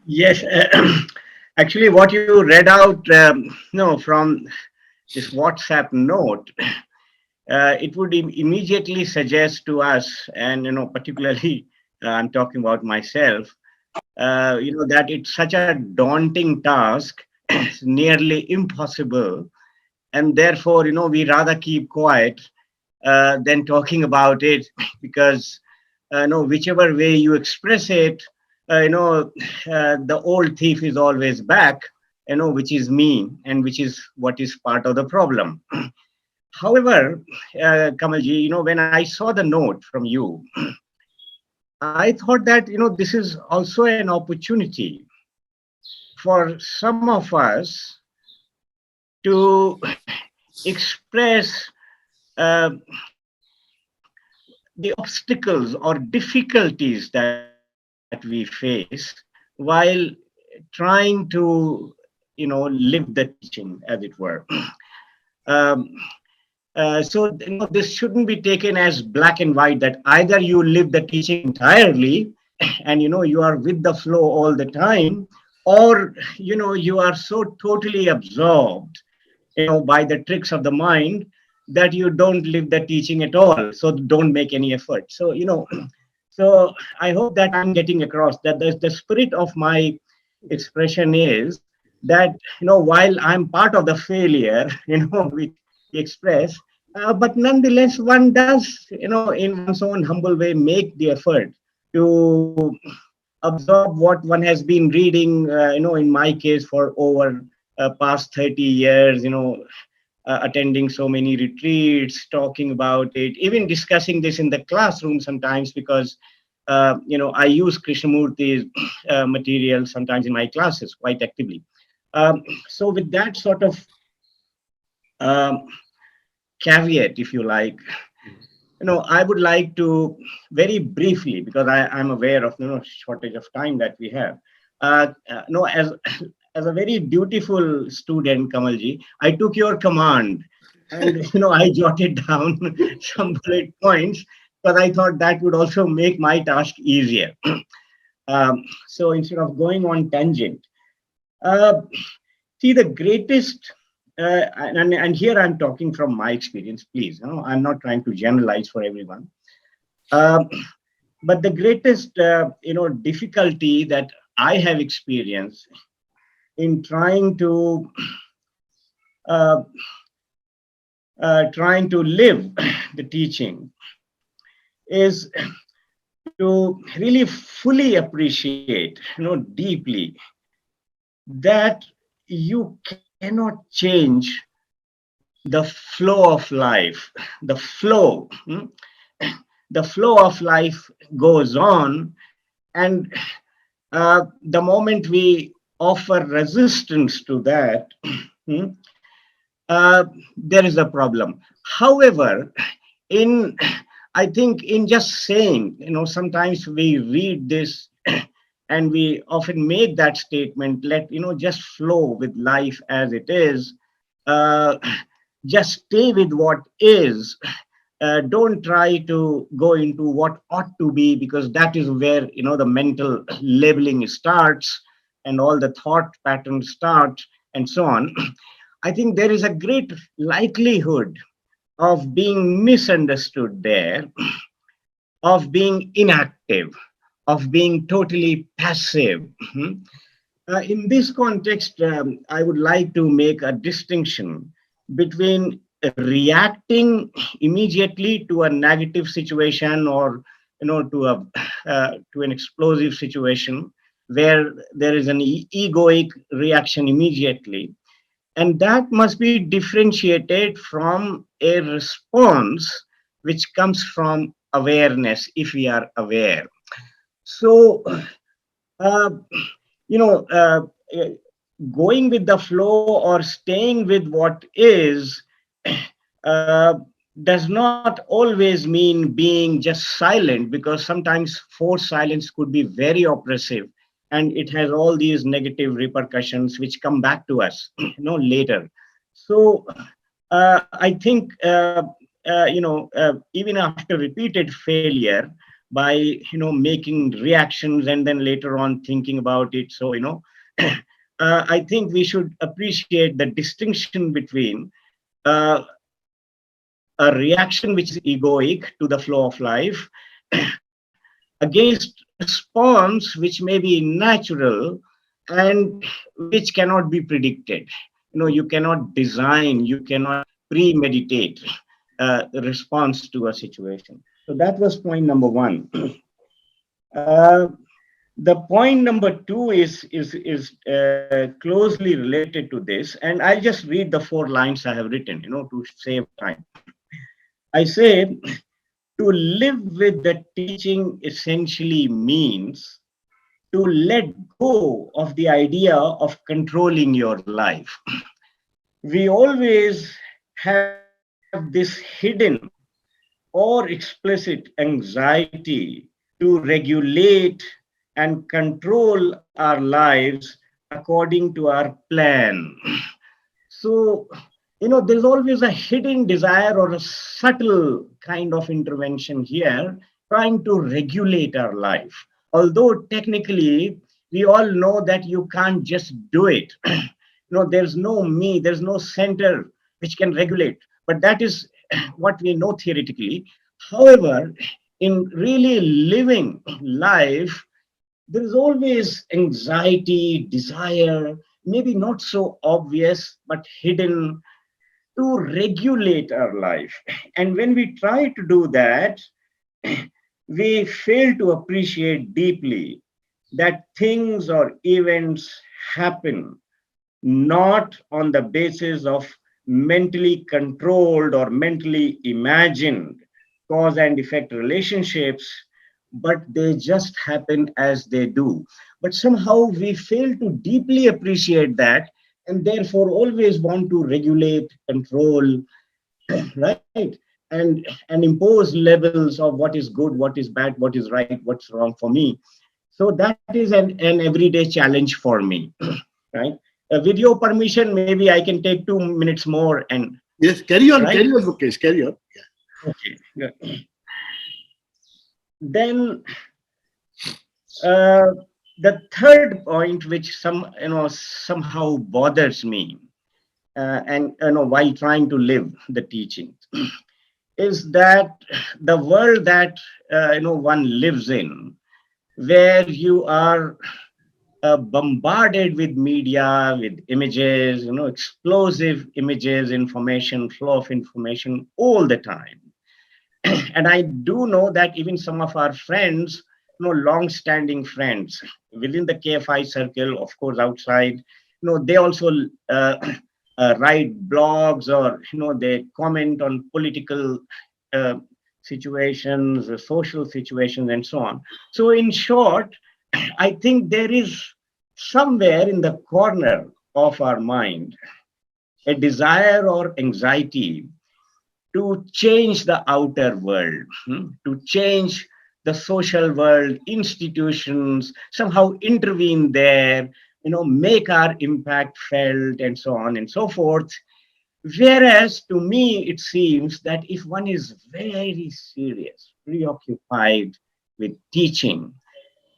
Yes, actually, what you read out, no, from this WhatsApp note, it would immediately suggest to us, and particularly, I'm talking about myself, that it's such a daunting task, it's nearly impossible, and therefore, we rather keep quiet than talking about it, because whichever way you express it, the old thief is always back, which is me, and which is what is part of the problem. However, Kamalji, when I saw the note from you, I thought that this is also an opportunity for some of us to express uh, the obstacles or difficulties that we face while trying to live the teaching, as it were. um, so this shouldn't be taken as black and white, that either you live the teaching entirely and you are with the flow all the time, or you are so totally absorbed by the tricks of the mind that you don't live the teaching at all, so don't make any effort. So so I hope that I'm getting across that the spirit of my expression is that while I'm part of the failure which we express, but nonetheless one does in one's own humble way make the effort to absorb what one has been reading, in my case for over past 30 years, attending so many retreats, talking about it, even discussing this in the classroom sometimes, because I use Krishnamurti's material sometimes in my classes quite actively. So with that sort of um, caveat, if you like, I would like to very briefly, because I'm aware of shortage of time that we have. No, as a very dutiful student, Kamalji, I took your command, and I jotted down some bullet points, because I thought that would also make my task easier. So instead of going on tangent, uh, see the greatest, and here I'm talking from my experience. Please, I'm not trying to generalize for everyone. Um, but the greatest, difficulty that I have experienced in uh, trying to live the teaching is to really fully appreciate, deeply, that you cannot change the flow of life. The flow, the flow of life goes on, and the moment we offer resistance to that, hmm, there is a problem. However, in I think in just saying, sometimes we read this and we often make that statement, let just flow with life as it is. Uh, just stay with what is. Don't try to go into what ought to be, because that is where the mental labeling starts, and all the thought patterns start, and so on. I think there is a great likelihood of being misunderstood there, of being inactive, of being totally passive. In this context, I would like to make a distinction between reacting immediately to a negative situation, or to an explosive situation where there is an egoic reaction immediately, and that must be differentiated from a response which comes from awareness, if we are aware. So uh, you know uh, uh, going with the flow or staying with what is uh, does not always mean being just silent, because sometimes forced silence could be very oppressive, and it has all these negative repercussions which come back to us later. So I think even after repeated failure, by making reactions and then later on thinking about it. So I think we should appreciate the distinction between uh, a reaction which is egoic to the flow of life against a response which may be natural and which cannot be predicted. You cannot design, you cannot premeditate the response to a situation. So that was point number one. uh, the point number two is closely related to this, and I'll just read the 4 lines I have written, to save time. I say, to live with the teaching essentially means to let go of the idea of controlling your life. We always have this hidden or explicit anxiety to regulate and control our lives according to our plan. So, there's always a hidden desire or a subtle kind of intervention here trying to regulate our life. Although technically, we all know that you can't just do it. There's no me, there's no center which can regulate. But that is what we know theoretically. However, in really living life, there is always anxiety, desire, maybe not so obvious, but hidden, to regulate our life. And when we try to do that, we fail to appreciate deeply that things or events happen not on the basis of mentally controlled or mentally imagined cause and effect relationships, but they just happen as they do. But somehow we fail to deeply appreciate that, and therefore always want to regulate, control, right? And impose levels of what is good, what is bad, what is right, what's wrong for me. So that is an everyday challenge for me, right? With your permission, maybe I can take 2 minutes more and Yes, right. carry on, Mukesh, carry on. Okay, good. Then uh, the third point, which somehow bothers me, and while trying to live the teachings, is that the world that one lives in, where you are bombarded with media, with images, explosive images, information, flow of information all the time. And I do know that even some of our friends, long-standing friends within the KFI circle, of course, outside, they also uh, write blogs, or they comment on political uh, situations, social situations, and so on. So, in short, I think there is somewhere in the corner of our mind a desire or anxiety to change the outer world, to change the social world, institutions, somehow intervene there, make our impact felt, and so on and so forth. Whereas to me, it seems that if one is very serious, preoccupied with teaching,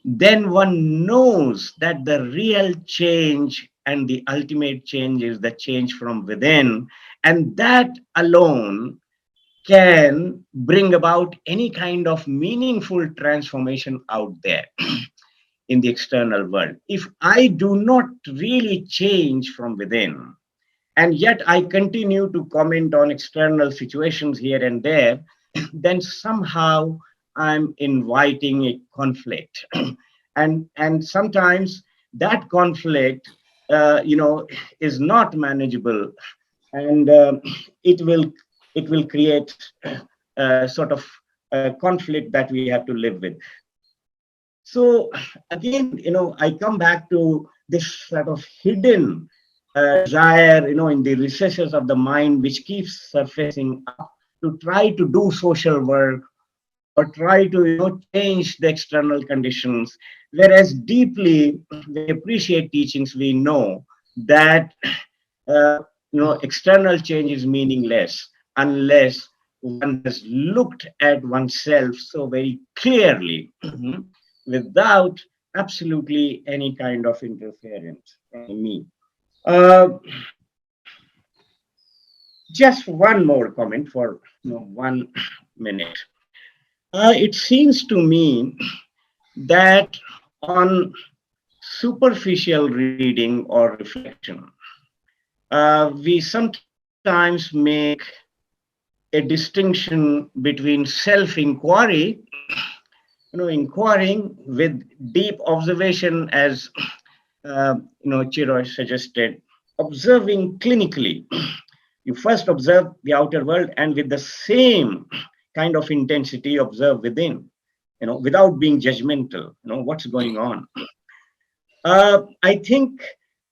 then one knows that the real change and the ultimate change is the change from within. And that alone can bring about any kind of meaningful transformation out there in the external world. If I do not really change from within, and yet I continue to comment on external situations here and there, then somehow I'm inviting a conflict. And sometimes that conflict, is not manageable, and it will it will create sort of conflict that we have to live with. So again, I come back to this sort of hidden desire, in the recesses of the mind, which keeps surfacing up to try to do social work or try to, change the external conditions. Whereas deeply, when we appreciate teachings, we know that external change is meaningless unless one has looked at oneself so very clearly without absolutely any kind of interference from me. Uh, just one more comment for 1 minute. It seems to me that on superficial reading or reflection, we sometimes make a distinction between self-inquiry, inquiring with deep observation, as Chiro suggested, observing clinically. You first observe the outer world, and with the same kind of intensity, observe within, without being judgmental, what's going on. I think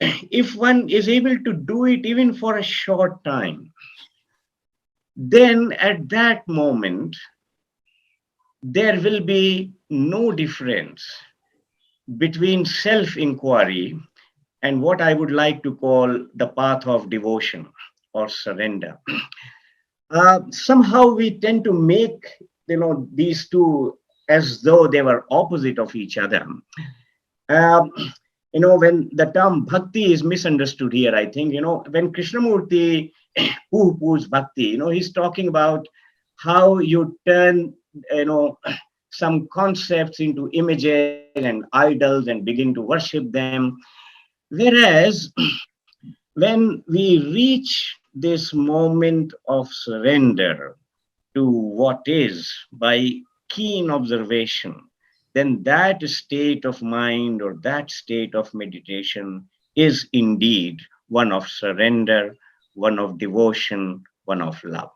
if one is able to do it even for a short time, then at that moment, there will be no difference between self inquiry and what I would like to call the path of devotion or surrender. Somehow we tend to make these two as though they were opposite of each other. Um, when the term bhakti is misunderstood here, I think, when Krishnamurti poo-poos bhakti, he's talking about how you turn, some concepts into images and idols and begin to worship them. Whereas when we reach this moment of surrender to what is by keen observation, then that state of mind or that state of meditation is indeed one of surrender, one of devotion, one of love.